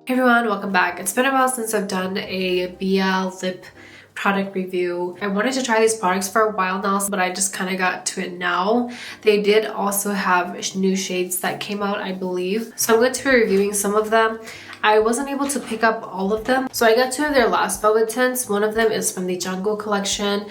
Hey everyone, welcome back. It's been a while since I've done a Bbia lip product review. I wanted to try these products for a while now, but I just kind of got to it now. They did also have new shades that came out, I believe. So I'm going to be reviewing some of them. I wasn't able to pick up all of them. So I got two of their last Velvet Tints. One of them is from the Jjangu collection.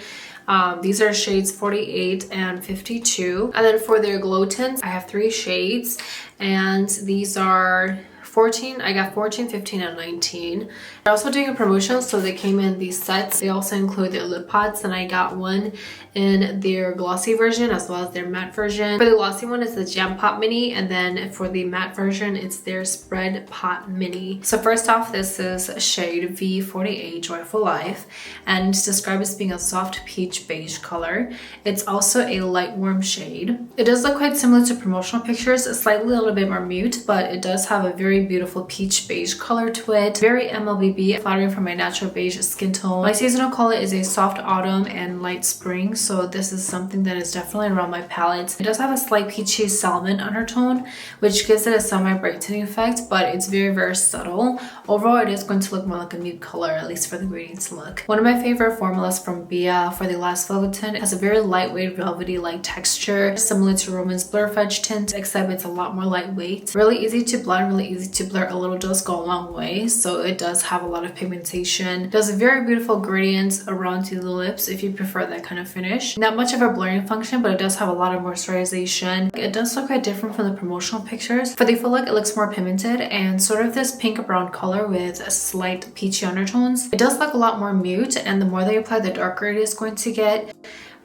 These are shades 48 and 52. And then for their glow tints, I have 3 shades. And these are 14. I got 14, 15, and 19. They're also doing a promotion, so they came in these sets. They also include their lip pods, and I got one in their glossy version as well as their matte version. For the glossy one, it's the Jam Pot Mini, and then for the matte version, it's their Spread Pot Mini. So first off, this is shade V48 Joyful Life, and it's described as being a soft peach beige color. It's also a light warm shade. It does look quite similar to promotional pictures, slightly a little bit more mute, but it does have a very beautiful peach beige color to it. Very MLBB, flattering for my natural beige skin tone. My seasonal color is a soft autumn and light spring, so this is something that is definitely around my palette. It does have a slight peachy salmon undertone, which gives it a semi-brightening effect, but it's very subtle. Overall, it is going to look more like a nude color, at least for the gradients look. One of my favorite formulas from Bbia for the last Velvet Tint has a very lightweight velvety-like texture, similar to Roman's Blur Fudge tint, except it's a lot more lightweight. Really easy to blend, really easy to blur. A little does go a long way, so it does have a lot of pigmentation. It does a very beautiful gradient around to the lips if you prefer that kind of finish. Not much of a blurring function, but it does have a lot of moisturization. It does look quite different from the promotional pictures. For the full look, it looks more pigmented and sort of this pink brown color with a slight peachy undertones. It does look a lot more mute, and the more that you apply, the darker it is going to get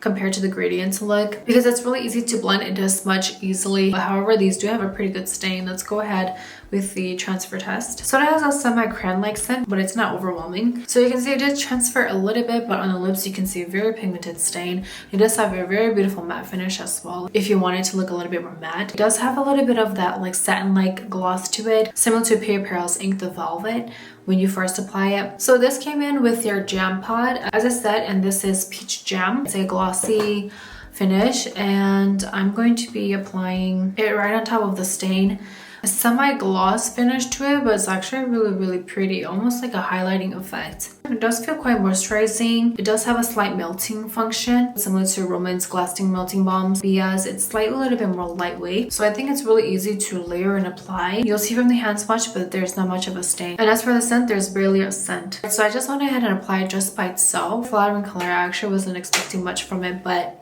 compared to the gradient look. Because it's really easy to blend, it does smudge easily. However, these do have a pretty good stain. Let's go ahead with the transfer test. So it has a semi-crayon-like scent, but it's not overwhelming. So you can see it did transfer a little bit, but on the lips you can see a very pigmented stain. It does have a very beautiful matte finish as well, if you want it to look a little bit more matte. It does have a little bit of that like satin-like gloss to it, similar to Peripera's Ink the Velvet when you first apply it. So this came in with their jam pod, as I said, and this is peach jam. It's a glossy finish, and I'm going to be applying it right on top of the stain. A semi-gloss finish to it, but it's actually really pretty, almost like a highlighting effect. It does feel quite moisturizing. It does have a slight melting function, similar to Roman's Lasting Melting Balms. Bbia's, it's slightly a little bit more lightweight, so I think it's really easy to layer and apply. You'll see from the hand swatch, but there's not much of a stain. And as for the scent, there's barely a scent. So I just went ahead and applied it just by itself. Flattering color, I actually wasn't expecting much from it, but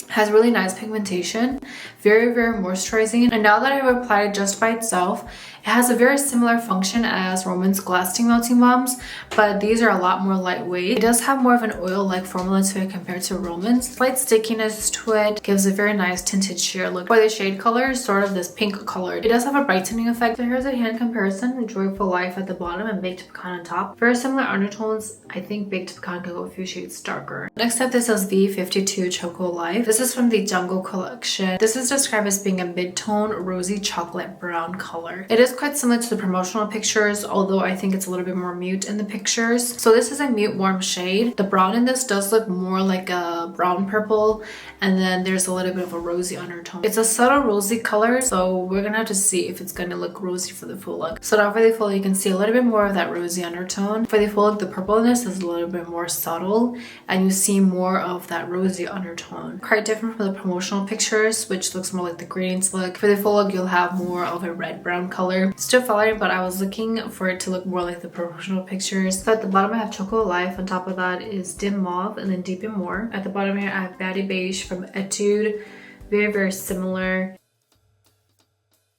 has really nice pigmentation, very moisturizing. And now that I've applied it just by itself, it has a very similar function as Roman's Lasting Melting Balms, but these are a lot more lightweight. It does have more of an oil-like formula to it compared to Roman's. Slight stickiness to it, gives a very nice tinted sheer look. For the shade color, sort of this pink color. It does have a brightening effect. So here's a hand comparison, Joyful Life at the bottom and Baked Pecan on top. Very similar undertones. I think Baked Pecan can go a few shades darker. Next up, this is V52 Choco Life. This is from the Jjangu collection. This is described as being a mid-tone rosy chocolate brown color. It is quite similar to the promotional pictures, although I think it's a little bit more mute in the pictures. So this is a mute warm shade. The brown in this does look more like a brown purple, and then there's a little bit of a rosy undertone. It's a subtle rosy color, so we're gonna have to see if it's gonna look rosy for the full look. So now for the full look, you can see a little bit more of that rosy undertone. For the full look, the purpleness is a little bit more subtle, and you see more of that rosy undertone. Quite different from the promotional pictures, which looks more like the gradients look. For the full look, you'll have more of a red-brown color. Still flattering, but I was looking for it to look more like the promotional pictures. So at the bottom I have Choco Life, on top of that is Dim Mauve, and then Deep and More. At the bottom here I have Baddie Beige from Etude, very similar.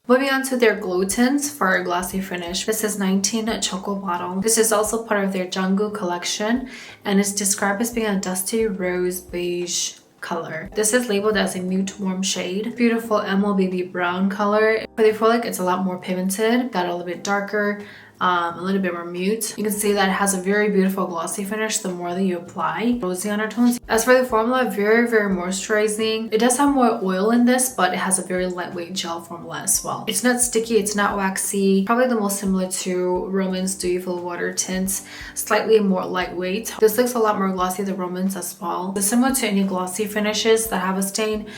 Moving on to their glow tints for a glossy finish. This is 19 Choco Bottle. This is also part of their Jjangu collection, and it's described as being a dusty rose beige color. This is labeled as a mute warm shade. Beautiful MLBB brown color. For the full look, it's a lot more pigmented, got a little bit darker, a little bit more mute. You can see that it has a very beautiful glossy finish the more that you apply. Rosy undertones. As for the formula, very moisturizing. It does have more oil in this, but it has a very lightweight gel formula as well. It's not sticky, it's not waxy. Probably the most similar to Roman's Dewy Full Water tints. Slightly more lightweight. This looks a lot more glossy than Roman's as well. It's similar to any glossy finishes that have a stain.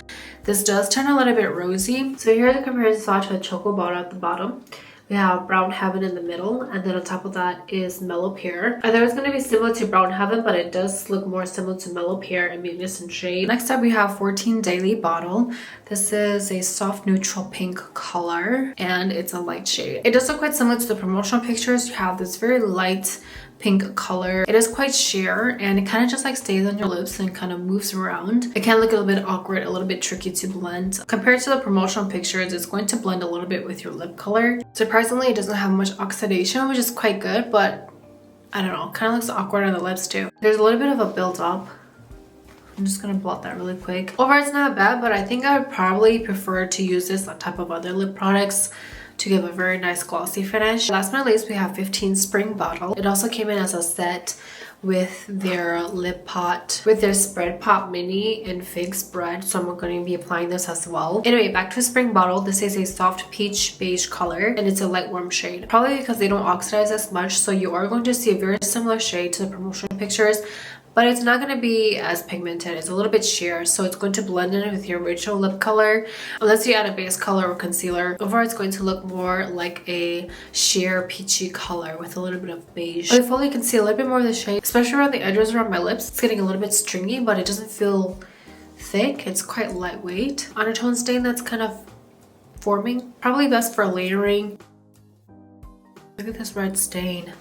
This does turn a little bit rosy. So here's a comparison swatch with Choco Bottle at the bottom. We have Brown Heaven in the middle, and then on top of that is Mellow Pear. I thought it was going to be similar to Brown Heaven, but it does look more similar to Mellow Pear and Munis in shade. Next up, we have 14 Daily Bottle. This is a soft neutral pink color, and it's a light shade. It does look quite similar to the promotional pictures. You have this very light pink color. It is quite sheer, and it kind of just like stays on your lips and kind of moves around. It can look a little bit awkward, a little bit tricky to blend. Compared to the promotional pictures, it's going to blend a little bit with your lip color. Surprisingly, it doesn't have much oxidation, which is quite good, but I don't know, kind of looks awkward on the lips too. There's a little bit of a build up. I'm just gonna blot that really quick. Overall, it's not bad, but I think I would probably prefer to use this on top of other lip products to give a very nice glossy finish. Last but not least, we have 15 Spring Bottle. It also came in as a set with their lip pot, with their spread pot mini in fig spread, so I'm going to be applying this as well. Anyway, back to Spring Bottle. This is a soft peach beige color, and it's a light warm shade, probably because they don't oxidize as much, so you are going to see a very similar shade to the promotional pictures, but it's not going to be as pigmented. It's a little bit sheer, so it's going to blend in with your original lip color unless you add a base color or concealer. Overall, it's going to look more like a sheer peachy color with a little bit of beige. I fully can see a little bit more of the shade, especially around the edges around my lips. It's getting a little bit stringy, but it doesn't feel thick. It's quite lightweight. Undertone stain that's kind of forming, probably best for layering. Look at this red stain.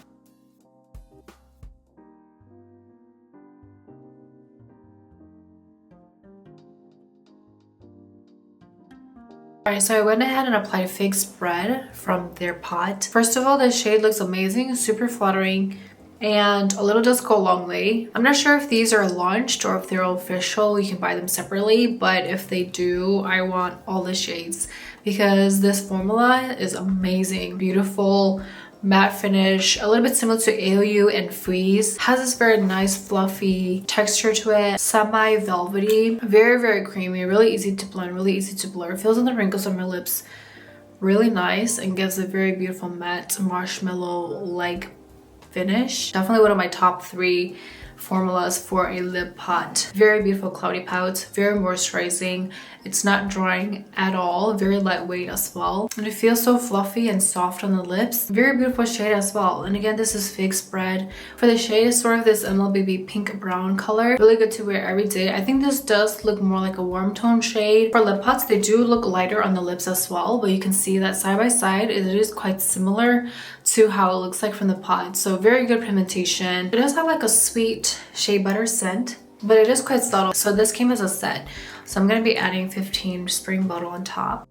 Alright, so I went ahead and applied Fig Spread from their pot. First of all, the shade looks amazing, super flattering, and a little does go a long way. I'm not sure if these are launched or if they're official. You can buy them separately, but if they do, I want all the shades because this formula is amazing. Beautiful matte finish, a little bit similar to AOU and Freeze. Has this very nice fluffy texture to it, semi velvety, very creamy, really easy to blend, really easy to blur. Fills in the wrinkles on my lips really nice and gives a very beautiful matte marshmallow like finish. Definitely one of my top 3 formulas for a lip pot. Very beautiful cloudy pout, very moisturizing. It's not drying at all, very lightweight as well, and it feels so fluffy and soft on the lips. Very beautiful shade as well. And again, this is Fig Spread. For the shade, it's sort of this MLBB pink brown color, really good to wear every day. I think this does look more like a warm tone shade. For lip pots, they do look lighter on the lips as well, but you can see that side by side it is quite similar to how it looks like from the pot. So very good pigmentation. It does have like a sweet shea butter scent, but it is quite subtle. So this came as a set, so I'm going to be adding 15 Spring Bottle on top.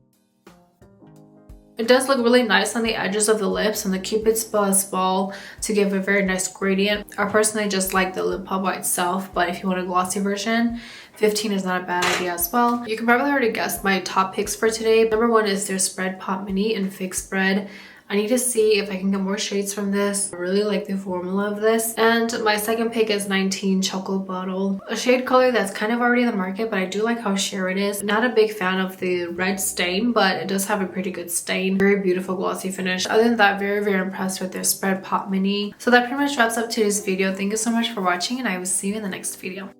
It does look really nice on the edges of the lips and the Cupid's bow as well to give a very nice gradient. I personally just like the lip pot by itself, but if you want a glossy version, 15 is not a bad idea as well. You can probably already guess my top picks for today. Number 1 is their Spread Pot Mini in Fig Spread. I need to see if I can get more shades from this. I really like the formula of this. And my second pick is 19 Choco Bottle. A shade color that's kind of already in the market, but I do like how sheer it is. Not a big fan of the red stain, but it does have a pretty good stain. Very beautiful glossy finish. Other than that, very impressed with their Spread Pot Mini. So that pretty much wraps up today's video. Thank you so much for watching, and I will see you in the next video.